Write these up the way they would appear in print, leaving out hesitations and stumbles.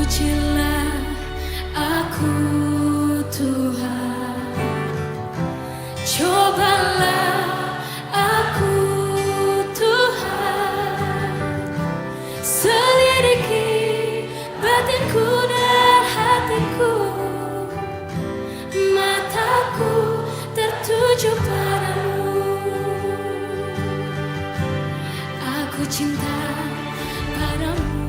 Pujilah aku Tuhan, cobalah aku Tuhan, selidiki batinku dan hatiku, mataku tertuju padamu. Aku cinta padamu.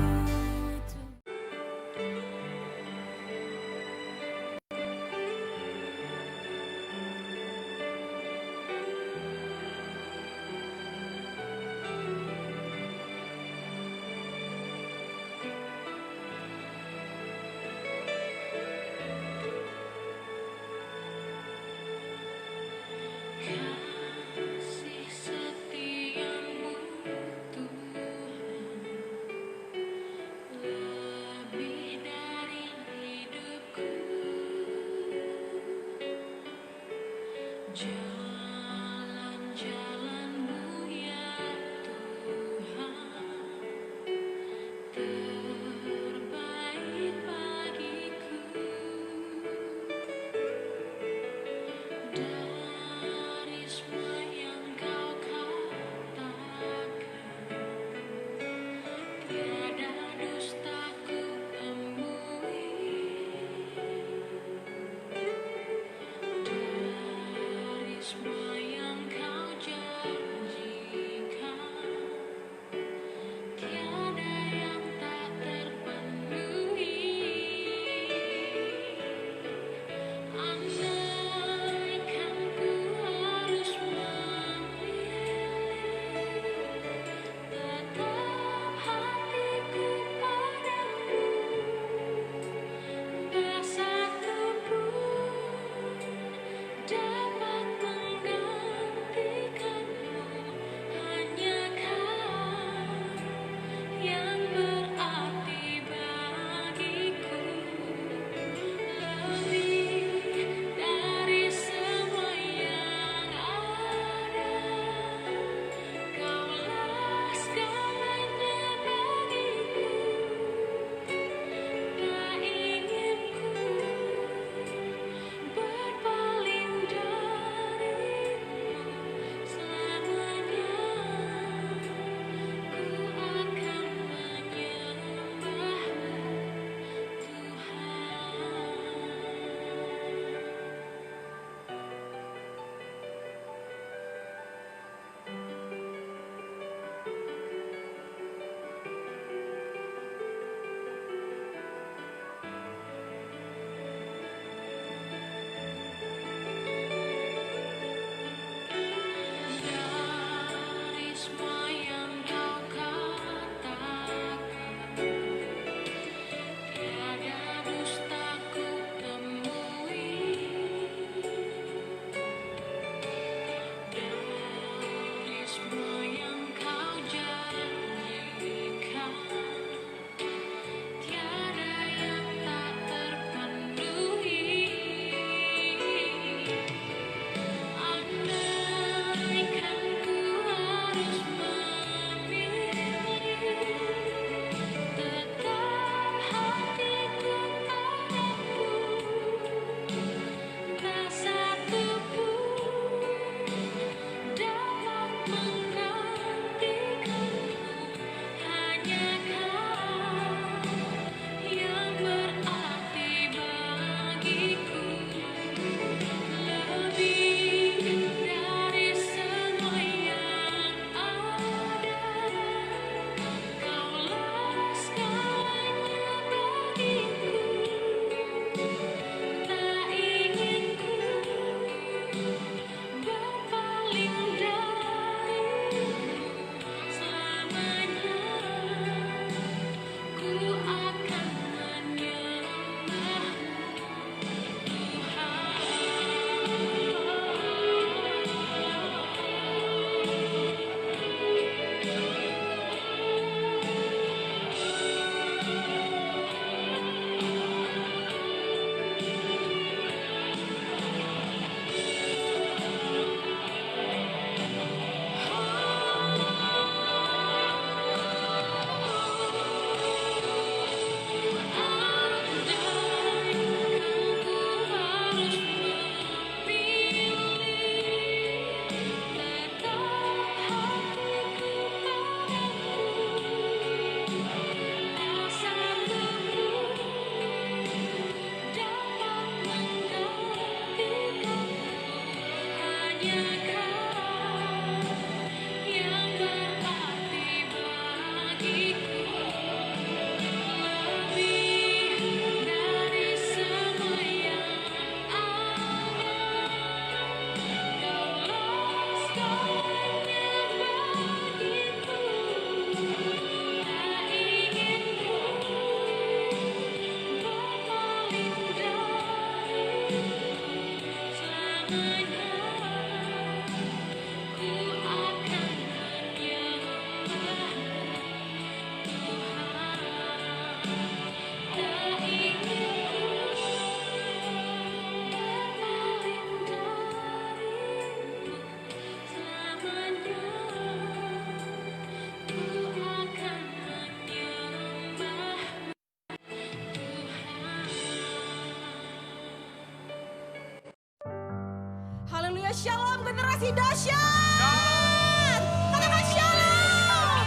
shalom generasi dahsyat. Katakan shalom.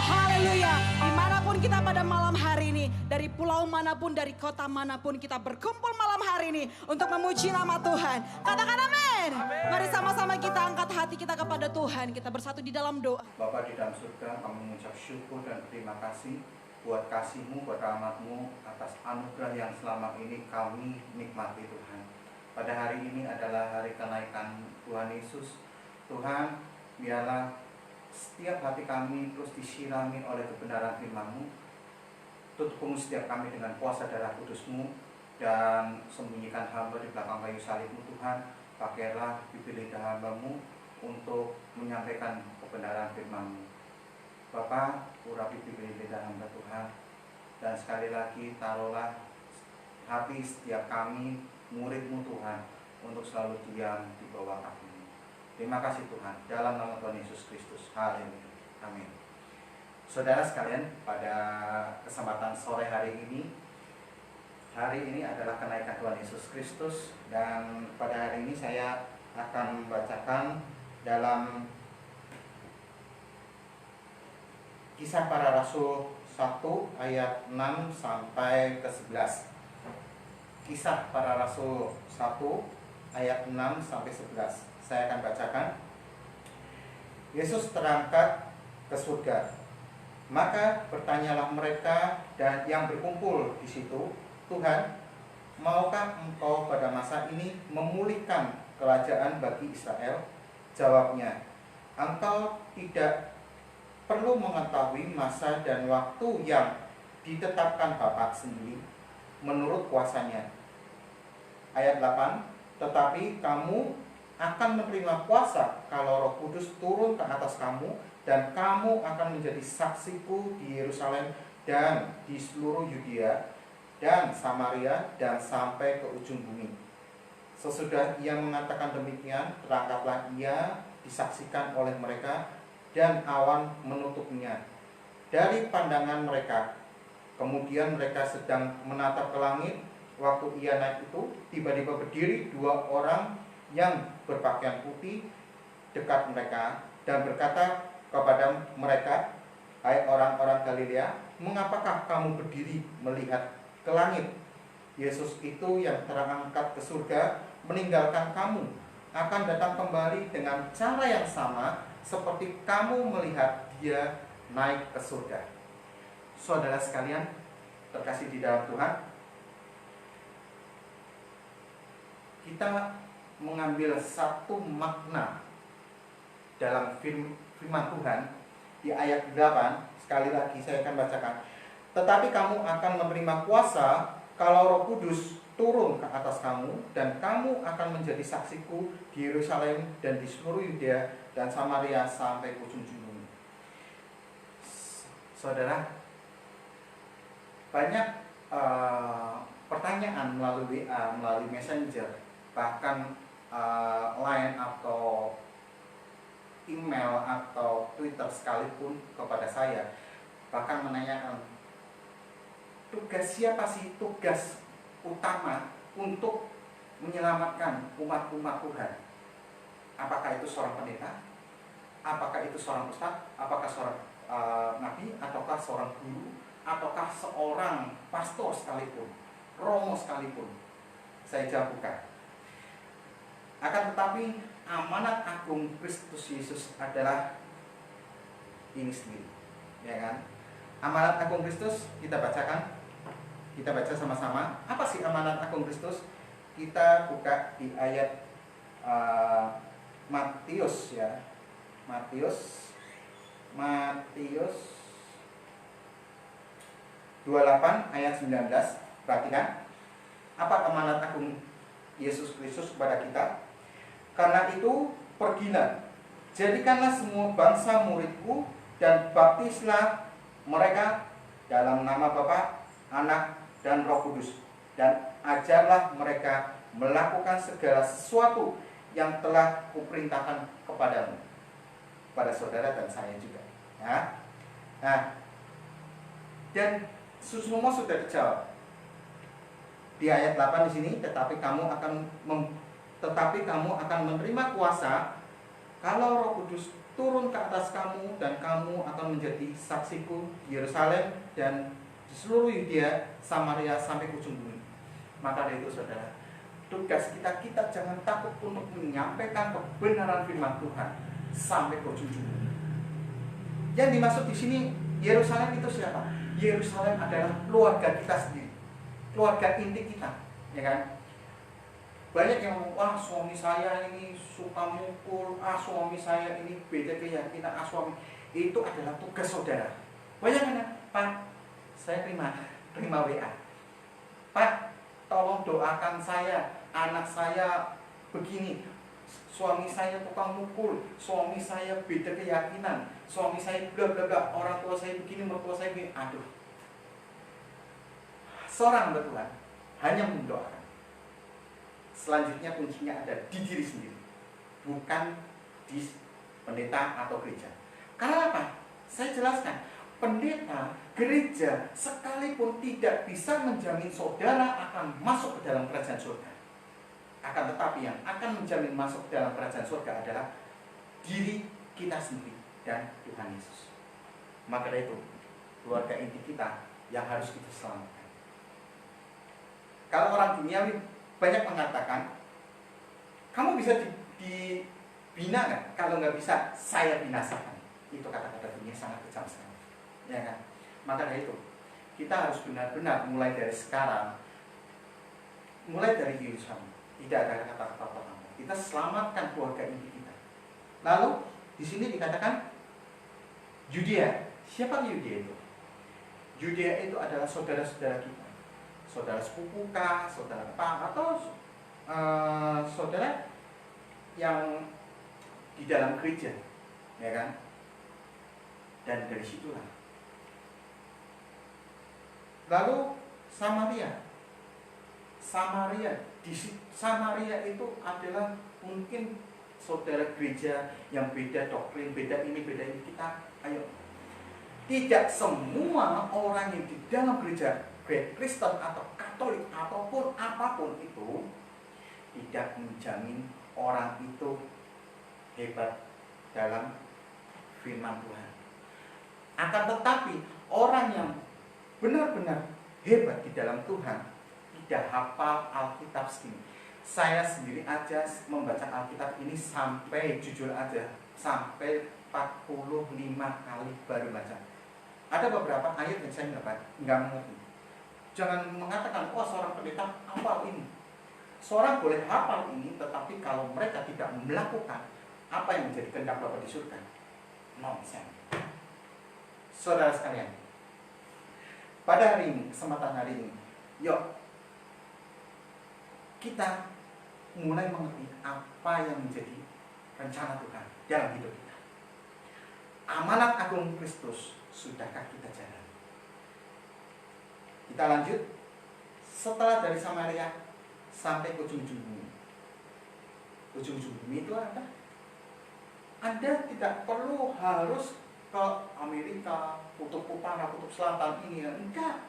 Haleluya. Dimanapun kita pada malam hari ini, dari pulau manapun, dari kota manapun, kita berkumpul malam hari ini untuk memuji nama Tuhan. Katakan amin. Mari sama-sama kita angkat hati kita kepada Tuhan. Kita bersatu di dalam doa. Bapa di dalam surga, kami mengucap syukur dan terima kasih buat kasih-Mu, buat rahmat-Mu atas anugerah yang selama ini kami nikmati Tuhan. Pada hari ini adalah hari kenaikan Tuhan Yesus. Tuhan, biarlah setiap hati kami terus disirami oleh kebenaran firman-Mu. Tutup setiap kami dengan kuasa darah kudus-Mu, dan sembunyikan hamba di belakang kayu salib-Mu Tuhan. Pakailah bibir lidah hamba-Mu untuk menyampaikan kebenaran firman-Mu. Bapa, urapi bibir lidah hamba Tuhan, dan sekali lagi taruhlah hati setiap kami murid-Mu Tuhan untuk selalu diam di bawah kaki-Mu. Terima kasih Tuhan, dalam nama Tuhan Yesus Kristus. Haleluya. Amin. Saudara sekalian, pada kesempatan sore hari ini adalah kenaikan Tuhan Yesus Kristus, dan pada hari ini saya akan membacakan dalam Kisah Para Rasul 1 ayat 6 sampai ke 11. Kisah Para Rasul 1 ayat 6 sampai 11. Saya akan bacakan. Yesus terangkat ke surga. Maka bertanyalah mereka dan yang berkumpul di situ, Tuhan, maukah Engkau pada masa ini memulihkan kerajaan bagi Israel? Jawabnya, Engkau tidak perlu mengetahui masa dan waktu yang ditetapkan Bapa sendiri menurut kuasanya. Ayat 8, tetapi kamu akan menerima kuasa kalau Roh Kudus turun ke atas kamu, dan kamu akan menjadi saksiku di Yerusalem dan di seluruh Yudea dan Samaria dan sampai ke ujung bumi. Sesudah ia mengatakan demikian, terangkatlah ia disaksikan oleh mereka, dan awan menutupnya dari pandangan mereka. Kemudian mereka sedang menatap ke langit. Waktu ia naik itu, tiba-tiba berdiri dua orang yang berpakaian putih dekat mereka dan berkata kepada mereka, hai orang-orang Galilea, mengapakah kamu berdiri melihat ke langit? Yesus itu yang terangkat ke surga meninggalkan kamu akan datang kembali dengan cara yang sama seperti kamu melihat dia naik ke surga. Saudara sekalian terkasih di dalam Tuhan, kita mengambil satu makna dalam firman Tuhan di ayat 8. Sekali lagi saya akan bacakan. Tetapi kamu akan menerima kuasa kalau Roh Kudus turun ke atas kamu, dan kamu akan menjadi saksiku di Yerusalem dan di seluruh Yudea dan Samaria sampai ke ujung bumi. Saudara, banyak pertanyaan melalui WA, melalui Messenger, bahkan line atau email atau Twitter sekalipun kepada saya, bahkan menanyakan, tugas siapa sih, tugas utama untuk menyelamatkan umat-umat Tuhan? Apakah itu seorang pendeta? Apakah itu seorang ustadz? Apakah seorang nabi? Ataukah seorang guru? Ataukah seorang pastor sekalipun? Romo sekalipun? Saya jawab bukan. Akan tetapi amanat agung Kristus Yesus adalah ini sendiri, ya kan? Amanat agung Kristus kita bacakan. Kita baca sama-sama. Apa sih amanat agung Kristus? Kita buka di ayat Matius ya. Matius 28 ayat 19. Perhatikan. Apa amanat agung Yesus Kristus kepada kita? Karena itu pergilah, jadikanlah semua bangsa muridku, dan baptislah mereka dalam nama Bapa, Anak, dan Roh Kudus, dan ajarlah mereka melakukan segala sesuatu yang telah kuperintahkan kepadamu, pada saudara dan saya juga. Ya. Nah, dan semua sudah dijawab di ayat 8 di sini. Tetapi kamu akan tetapi kamu akan menerima kuasa kalau Roh Kudus turun ke atas kamu, dan kamu akan menjadi saksiku di Yerusalem dan di seluruh Yudea, Samaria sampai ke ujung bumi. Maka dari itu saudara, tugas kita jangan takut untuk menyampaikan kebenaran firman Tuhan sampai ke ujung bumi. Yang dimaksud di sini Yerusalem itu siapa? Yerusalem adalah keluarga kita sendiri, keluarga inti kita, ya kan? Banyak yang ngomong, wah suami saya ini suka mukul, suami saya ini beda keyakinan, suami itu adalah tugas saudara. Banyak kan, Pak, saya terima WA. Pak, tolong doakan saya, anak saya begini, suami saya tukang mukul, suami saya beda keyakinan, suami saya bla bla bla, orang tua saya begini, mertua saya begini. Aduh. Seorang hamba Tuhan hanya mendoakan. Selanjutnya kuncinya ada di diri sendiri, bukan di pendeta atau gereja. Karena apa? Saya jelaskan, pendeta, gereja sekalipun tidak bisa menjamin saudara akan masuk ke dalam kerajaan surga. Akan tetapi yang akan menjamin masuk ke dalam kerajaan surga adalah diri kita sendiri dan Tuhan Yesus. Maka dari itu, keluarga inti kita yang harus kita selamatkan. Kalau orang duniawi banyak mengatakan, kamu bisa dibina nggak? Kalau nggak bisa, saya binasakan. Itu kata-kata dunia sangat kejam sekali, ya kan? Maka dari itu, kita harus benar-benar mulai dari sekarang, mulai dari Yerusalem. Tidak ada kata-kata pertama. Kita selamatkan keluarga inti kita. Lalu di sini dikatakan Yudea. Siapa Yudea itu? Yudea itu adalah saudara-saudara kita. Saudara sepupu kah, saudara apa, atau saudara yang di dalam gereja, ya kan? Dan dari situlah. Lalu Samaria itu adalah mungkin saudara gereja yang beda doktrin, beda ini kita. Ayo, tidak semua orang yang di dalam gereja Kristen atau Katolik ataupun apapun itu tidak menjamin orang itu hebat dalam firman Tuhan. Akan tetapi orang yang benar-benar hebat di dalam Tuhan tidak hafal Alkitab segini. Saya sendiri aja membaca Alkitab ini sampai, jujur aja, sampai 45 kali baru baca. Ada beberapa ayat yang saya nggak mengerti. Jangan mengatakan, wah seorang pendeta hafal ini. Seorang boleh hafal ini, tetapi kalau mereka tidak melakukan apa yang menjadi kehendak Bapa di surga, nonsense. Saudara sekalian, pada hari ini, kesempatan hari ini, yuk kita mulai mengerti apa yang menjadi rencana Tuhan dalam hidup kita. Amanat agung Kristus sudahkah kita jalan? Kita lanjut. Setelah dari Samaria sampai ke ujung-ujung bumi. Ujung-ujung bumi itu apa? Anda tidak perlu harus ke Amerika, kutub utara, kutub selatan ini, enggak.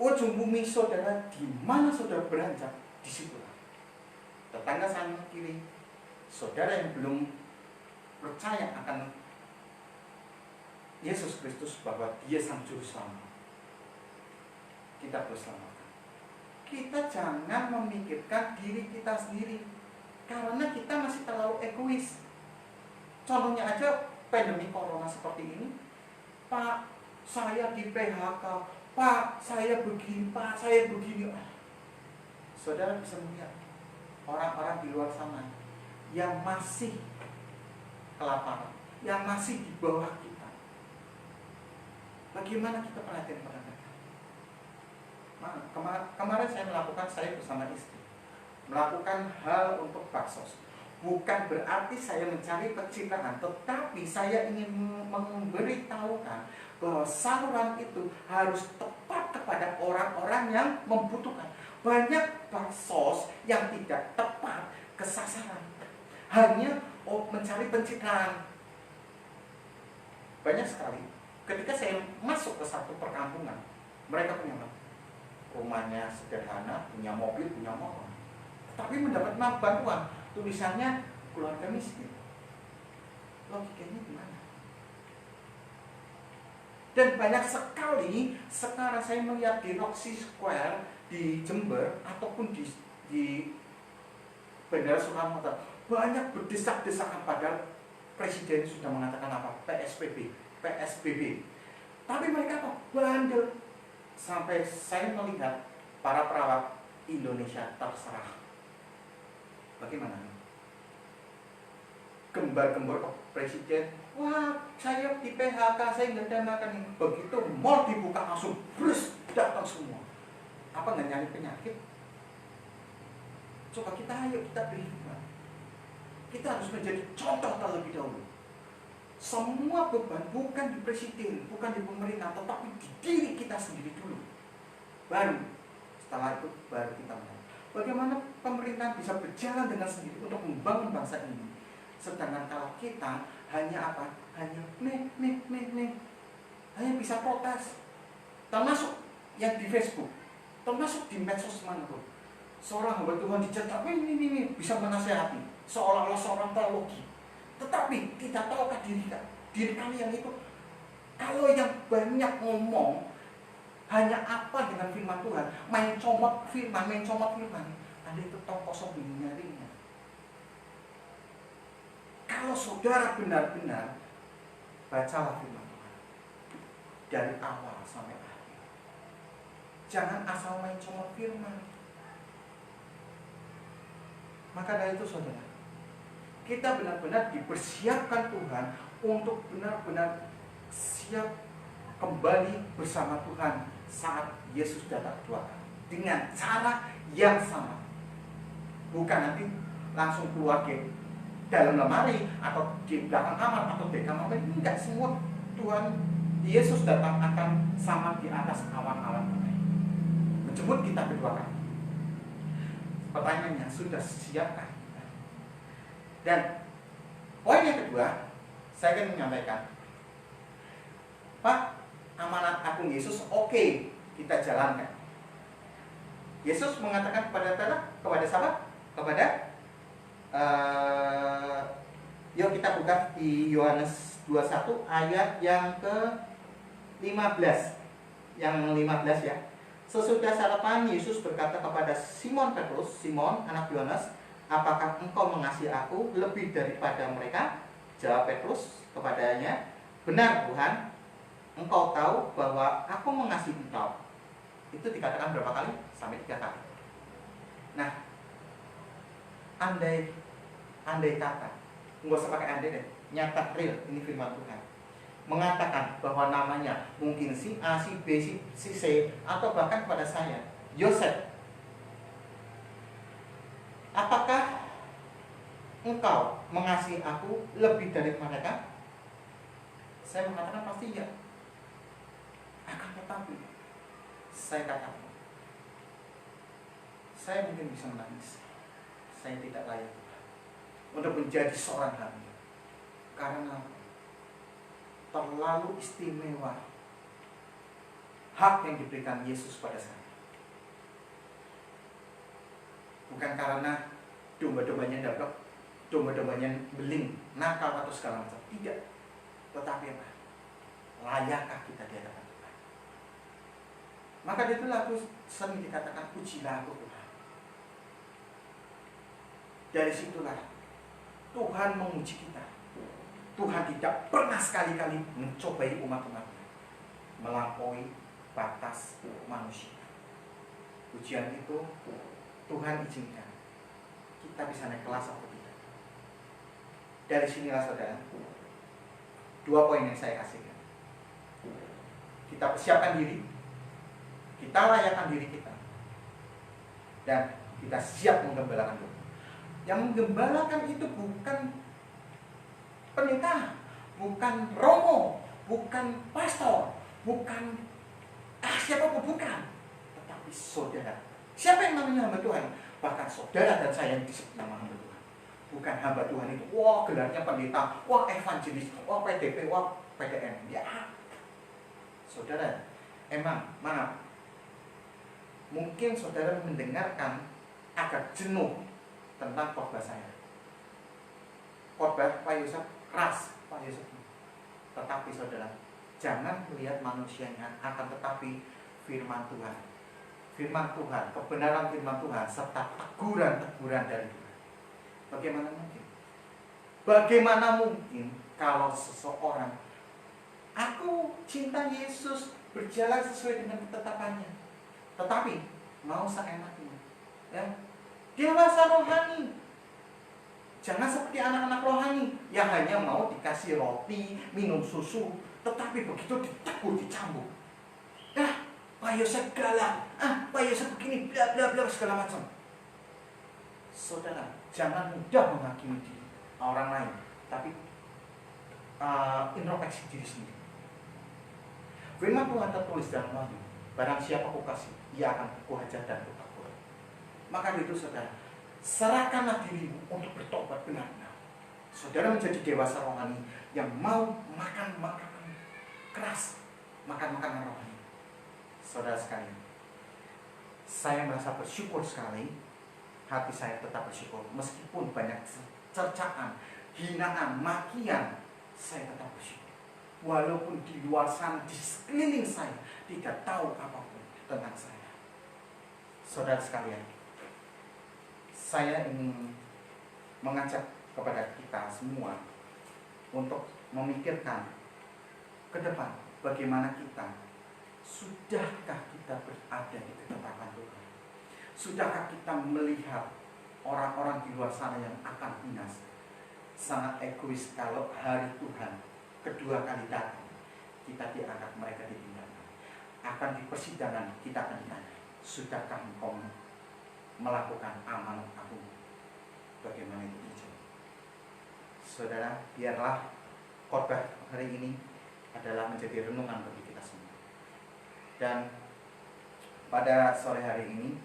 Ujung bumi saudara, di mana saudara beranjak, di situlah. Tetangga sana kiri, saudara yang belum percaya akan Yesus Kristus bahwa Dia sang juru selamat, kita berselamatkan. Kita jangan memikirkan diri kita sendiri, karena kita masih terlalu egois. Contohnya aja pandemi corona seperti ini. Pak, saya di PHK. Pak, saya begini. Pak, saya begini. Saudara bisa melihat orang-orang di luar sana yang masih kelaparan, yang masih di bawah kita. Bagaimana kita perhatian pada mereka? Kemarin saya bersama istri melakukan hal untuk baksos. Bukan berarti saya mencari pencitraan, tetapi saya ingin memberitahukan bahwa saluran itu harus tepat kepada orang-orang yang membutuhkan. Banyak baksos yang tidak tepat ke sasaran, hanya mencari pencitraan. Banyak sekali. Ketika saya masuk ke satu perkampungan, mereka punya rumahnya sederhana, punya mobil, punya motor. tapi mendapat bantuan. Tulisannya keluarga miskin. Logikanya gimana? Dan banyak sekali sekarang saya melihat di Roxy Square di Jember ataupun di Bandara Soekarno Hatta banyak berdesak-desakan, padahal Presiden sudah mengatakan apa? PSBB. Tapi mereka apa? Bandel. Sampai saya melihat para perawat Indonesia terserah. Bagaimana? Gembar-gembar ke Presiden, wah saya di PHK, saya nggak ada makan. Begitu mall dibuka langsung brus datang semua. Apa nggak nyari penyakit? Coba ayo kita beriman. Kita harus menjadi contoh terlebih dahulu. Semua beban bukan di presiden, bukan di pemerintah, tetapi di diri kita sendiri dulu. Baru setelah itu baru kita menang. Bagaimana pemerintah bisa berjalan dengan sendiri untuk membangun bangsa ini? Sedangkan kalau kita hanya apa? Hanya hanya bisa protes. Termasuk yang di Facebook, termasuk di medsos manapun. Seorang hamba Tuhan dicetak, ini bisa menasehati, seolah-olah seorang teologi. Tetapi kita tahukah diri kalian itu, kalau yang banyak ngomong hanya apa dengan firman Tuhan, main comot firman, Anda itu tahu kosong nyarinya. Kalau saudara benar-benar bacalah firman Tuhan dari awal sampai akhir. Jangan asal main comot firman. Maka dari itu saudara, kita benar-benar dipersiapkan Tuhan untuk benar-benar siap kembali bersama Tuhan saat Yesus datang kedua kali dengan cara yang sama. Bukan nanti langsung keluar ke dalam lemari atau di belakang kamar atau di kamar. Enggak, semua Tuhan Yesus datang akan sama di atas awan-awan putih, menjemput kita kedua kali. Pertanyaannya, sudah siapkah? Dan poin yang kedua, saya akan menyampaikan, Pak, amanat agung Yesus oke, kita jalankan. Yesus mengatakan kepada siapa? Yuk kita buka di Yohanes 21 ayat yang ke-15. Yang 15 ya. Sesudah sarapan, Yesus berkata kepada Simon Petrus, Simon anak Yohanes, apakah engkau mengasihi aku lebih daripada mereka? Jawab Petrus kepadanya, benar Tuhan, engkau tahu bahwa aku mengasihi engkau. Itu dikatakan berapa kali? Sampai 3 kali. Nah, andai kata, nggak usah pakai andai deh, nyata real, ini firman Tuhan mengatakan bahwa namanya mungkin si A, si B, si C, atau bahkan pada saya, Yosef. Apakah engkau mengasihi aku lebih dari mereka? Saya mengatakan pasti ya. Akan tetapi saya katakan, saya mungkin bisa menangis. Saya tidak layak untuk menjadi seorang hamba, karena terlalu istimewa hak yang diberikan Yesus pada saya. Bukan karena domba-dombanya dapat, domba-dombanya beling, nakal atau segala macam. Tidak. Tetapi apa? Layakkah kita di hadapan Tuhan? Maka itulah aku sering dikatakan, pujilah aku Tuhan. Dari situlah Tuhan menguji kita. Tuhan tidak pernah sekali-kali mencobai umat-umatnya melampaui batas manusia. Ujian itu Tuhan izinkan kita bisa naik kelas atau tidak. Dari sinilah saudara, 2 poin yang saya kasihkan. Kita persiapkan diri, kita layakkan diri kita, dan kita siap menggembalakan Tuhan. Yang menggembalakan itu bukan pendeta, bukan romo, bukan pastor, bukan siapapun, bukan, tetapi saudara. Siapa yang namanya hamba Tuhan? Bahkan saudara dan saya yang disebut nama hamba Tuhan. Bukan hamba Tuhan itu, wah gelarnya pendeta, wah evangelis, wah PDP, wah PDN. Ya, saudara, emang mana? Mungkin saudara mendengarkan agak jenuh tentang khotbah saya. Khotbah Pak Yusuf keras, Pak Yusuf. Tetapi saudara, jangan melihat manusianya, akan tetapi firman Tuhan. Firman Tuhan, kebenaran firman Tuhan, serta teguran-teguran dari Tuhan. Bagaimana mungkin? Bagaimana mungkin kalau seseorang, aku cinta Yesus, berjalan sesuai dengan ketetapannya, tetapi mau seenaknya, ya, dewasa rohani. Jangan seperti anak-anak rohani yang hanya mau dikasih roti, minum susu, tetapi begitu ditegur, dicambuk. Pak Yosef galak, Pak Yosef begini, bla bla bla, segala macam. Saudara, jangan mudah menghakimi diri orang lain, tapi introspeksi diri sendiri. Firman Tuhan tertulis dalam Wahyu, barang siapa aku kasih, ia akan kuhajar dan kutakut. Maka itu saudara, serahkanlah dirimu untuk bertobat benar-benar. Saudara menjadi dewasa rohani yang mau makan makanan keras, makan makanan rohani. Saudara sekalian, saya merasa bersyukur sekali, hati saya tetap bersyukur meskipun banyak cercaan, hinaan, makian, saya tetap bersyukur. Walaupun di luar sana, di sekeliling saya tidak tahu apapun tentang saya. Saudara sekalian, saya ingin mengajak kepada kita semua untuk memikirkan ke depan bagaimana kita, sudahkah kita berada di ketetapan Tuhan? Sudahkah kita melihat orang-orang di luar sana yang akan binasa? Sangat egois kalau hari Tuhan kedua kali datang, kita diangkat, mereka ditinggalkan. Akan di persidangan kita akan ditanya, sudahkah engkau melakukan amanat aku? Bagaimana itu terjadi? Saudara, biarlah khotbah hari ini adalah menjadi renungan bagi kita semua. Dan pada sore hari ini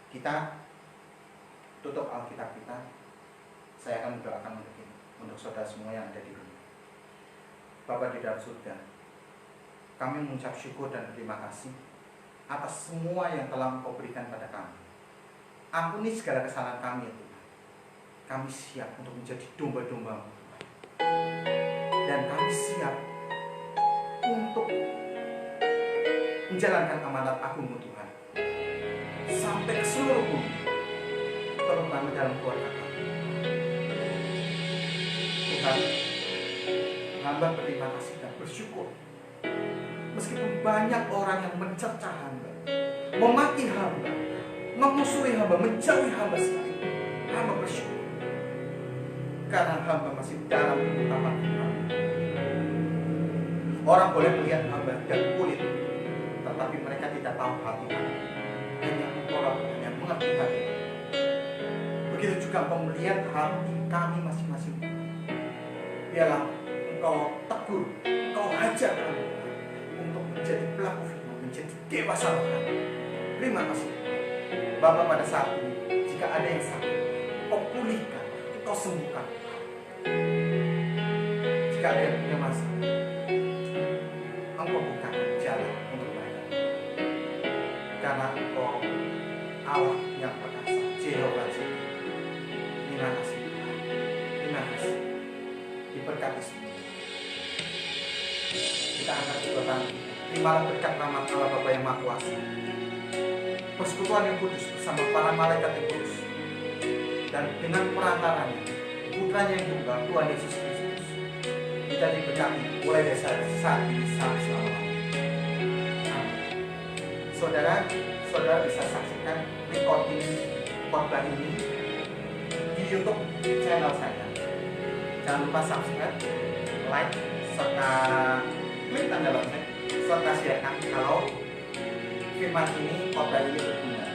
kita tutup Alkitab kita. Saya akan mendoakan untuk saudara semua yang ada di rumah. Bapa di dalam surga, kami mengucap syukur dan terima kasih atas semua yang telah Engkau berikan pada kami. Ampuni segala kesalahan kami ya Tuhan. Kami siap untuk menjadi domba-domba-Mu Tuhan. Dan kami siap untuk menjalankan amanat Agung-Mu Tuhan sampai ke seluruh bumi, terutama dalam keluarga kami. Tuhan, hamba berterima kasih dan bersyukur meskipun banyak orang yang mencerca hamba, memaki hamba, memusuhi hamba, menjauhi hamba sekali. Hamba bersyukur karena hamba masih dalam ketetapan Tuhan. Orang boleh melihat hamba dari kulit, tetapi mereka tidak tahu hati kami. Hanya orang yang mengerti hati. Begitu juga Engkau melihat hati kami masing-masing. Biarlah Engkau tegur, Engkau hajar kami untuk menjadi pelaku firman, menjadi dewasa rohani. Terima kasih Bapa, pada saat ini jika ada yang sakit, Engkau pulihkan, Engkau sembuhkan. Jika ada yang punya masalah, Engkau bukakan jalan untuk mereka. Karena Engkau Allah yang perkasa, Jehovah Jireh. Terima kasih Tuhan. Terima kasih. Diberkati semua. Kita angkat kedua tangan. Terimalah berkat nama Allah Bapa yang Maha Kuasa, persekutuan yang kudus bersama para malaikat yang kudus, dan dengan perantaranya Putranya yang tunggal, Tuhan Yesus Kristus, kita diberkati mulai dari saat ini sampai selama-lamanya. Amin. Saudara bisa saksikan recording khotbah ini di YouTube channel saya. Jangan lupa subscribe, like, serta klik tanda lonceng, serta sharekan kalau firman ini, khotbah ini berguna.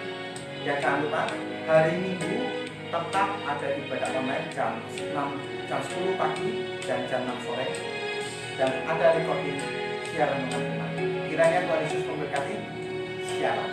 Dan jangan lupa hari Minggu tetap ada ibadah online jam 10 pagi dan jam 6 sore, dan ada recording siaran dengan firman. Kiranya Tuhan Yesus memberkati. Shalom.